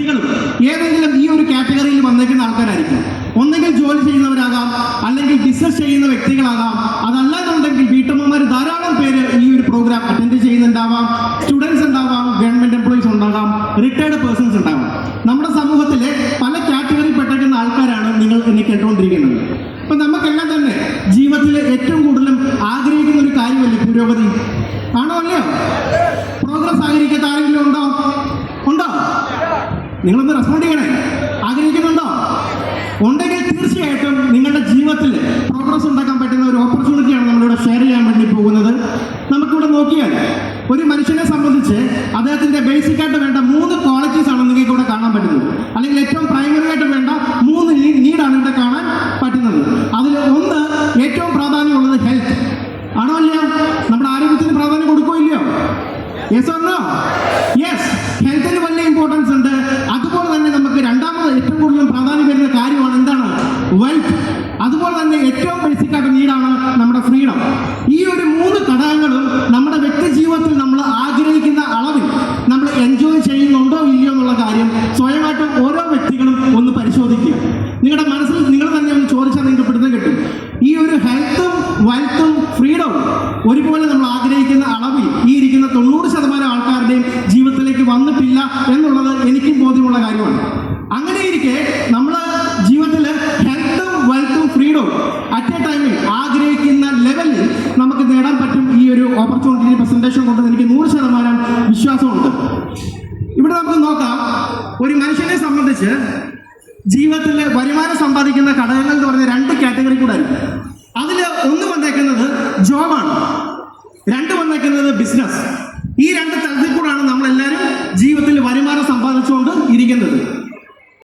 വ്യക്തികളും ഏതെങ്കിലും ഈ ഒരു കാറ്റഗറിയിൽ വന്നേക്കുന്ന ആൾക്കാരായിരിക്കും. ഒന്നെങ്കിൽ ജോലി ചെയ്യുന്നവരാകാം, അല്ലെങ്കിൽ ബിസിനസ് ചെയ്യുന്ന വ്യക്തികളാകാം. അതല്ലാന്നുണ്ടെങ്കിൽ വീട്ടമ്മമാർ ധാരാളം പേര് ഈ ഒരു പ്രോഗ്രാം അറ്റൻഡ് ചെയ്യുന്നുണ്ടാവാം. സ്റ്റുഡൻസ് ഉണ്ടാവാം, ഗവൺമെന്റ് എംപ്ലോയീസ് ഉണ്ടാകാം, റിട്ടയർഡ് പേഴ്സൺസ് ഉണ്ടാവാം. നമ്മുടെ സമൂഹത്തിലെ പല കാറ്റഗറി പെട്ടേക്കുന്ന ആൾക്കാരാണ് നിങ്ങൾ എന്നെ കേട്ടുകൊണ്ടിരിക്കുന്നത്. അപ്പൊ നമുക്കെല്ലാം തന്നെ ജീവിതത്തിൽ ഏറ്റവും കൂടുതലും ആഗ്രഹിക്കുന്ന ഒരു കാര്യമല്ലേ പുരോഗതി? ആണോ അല്ലയോ? പ്രോഗ്രസ് ആഗ്രഹിക്കാത്ത ആരെങ്കിലും ഉണ്ടോ? നിങ്ങളൊന്ന് റെസ്പോണ്ട് ചെയ്യണേ. ആഗ്രഹിക്കുന്നുണ്ടോ? ഉണ്ടെങ്കിൽ തീർച്ചയായിട്ടും നിങ്ങളുടെ ജീവിതത്തിൽ പ്രോഗ്രസ് ഉണ്ടാക്കാൻ പറ്റുന്ന ഒരു ഓപ്പർച്യൂണിറ്റിയാണ് നമ്മളിവിടെ ഷെയർ ചെയ്യാൻ വേണ്ടി പോകുന്നത്. നമുക്കിവിടെ നോക്കിയാൽ ഒരു മനുഷ്യനെ സംബന്ധിച്ച് അദ്ദേഹത്തിന്റെ ബേസിക് ആയിട്ട് വേണ്ട 3 ക്വാളിറ്റീസ് ആണ് നിങ്ങൾക്ക് ഇവിടെ കാണാൻ പറ്റുന്നത്. അല്ലെങ്കിൽ ഏറ്റവും പ്രൈമറി ആയിട്ട് വേണ്ട 3 നീഡാണ് ഇവിടെ കാണാൻ പറ്റുന്നത്. അതിൽ ഒന്ന് ഏറ്റവും പ്രാധാന്യമുള്ളത് ഹെൽത്ത് ആണോ അല്ലയോ? നമ്മുടെ ആരോഗ്യത്തിന് പ്രാധാന്യം കൊടുക്കോ ഇല്ലയോ? Yes or no? യെസ്, ഹെൽത്തിന് വലിയ ഇമ്പോർട്ടൻസ് ഉണ്ട്. അതുപോലെ തന്നെ നമുക്ക് രണ്ടാമത് ഏറ്റവും കൂടുതൽ പ്രാധാന്യം വരുന്ന കാര്യമാണ് എന്താണ്? വെൽത്ത്. അതുപോലെ തന്നെ ഏറ്റവും ബേസിക് ആയിട്ട് നീഡാണ് നമ്മുടെ ഫ്രീഡം. ഈ ഒരു 3 ഘടകങ്ങളും നമ്മുടെ വ്യക്തി ജീവിതത്തിൽ നമ്മൾ ആഗ്രഹിക്കുന്ന അളവിൽ നമ്മൾ എൻജോയ് ചെയ്യുന്നുണ്ടോ ഇല്ലയോ എന്നുള്ള കാര്യം സ്വയമായിട്ട് ഓരോ വ്യക്തികളും ഒന്ന് പരിശോധിക്കുക. നിങ്ങളുടെ മനസ്സിൽ നിങ്ങൾ തന്നെ ഒന്ന് ചോദിച്ചാൽ നിങ്ങൾക്ക് പിടുത്തം കിട്ടും. ഈ ഒരു ഹെൽത്തും വെൽത്തും ഫ്രീഡവും ഒരുപോലെ നമ്മൾ ആഗ്രഹിക്കുന്ന അളവിൽ ഈ ഇരിക്കുന്ന 90% ആൾക്കാരുടെയും ജീവിതത്തിലേക്ക് വന്നിട്ടില്ല എന്നുള്ളത് എനിക്കും ബോധ്യമുള്ള കാര്യമാണ്. അങ്ങനെ ഇരിക്കെ നമ്മൾ ജീവിതത്തിൽ ഹെൽത്തും വെൽത്തും ഫ്രീഡവും അറ്റ് എ ടൈമിൽ ആഗ്രഹിക്കുന്ന ലെവലിൽ നമുക്ക് നേടാൻ പറ്റും ഈ ഒരു ഓപ്പർച്യൂണിറ്റി പ്രസന്റേഷൻ കൊണ്ട് എനിക്ക് 100% വിശ്വാസമുണ്ട്. ഇവിടെ നമുക്ക് നോക്കാം, ഒരു മനുഷ്യനെ സംബന്ധിച്ച് ജീവിതത്തിൽ വരുമാനം സമ്പാദിക്കുന്ന ഘടകങ്ങൾ എന്ന് പറഞ്ഞ 2 കാറ്റഗറി കൂടെ ആയിരിക്കും. അതിൽ ഒന്ന് വന്നേക്കുന്നത് ജോബാണ്, 2 വന്നേക്കുന്നത് ബിസിനസ്. ഈ 2 തലത്തിൽ കൂടാണ് നമ്മളെല്ലാവരും ജീവിതത്തിൽ വരുമാനം സമ്പാദിച്ചുകൊണ്ട് ഇരിക്കുന്നത്.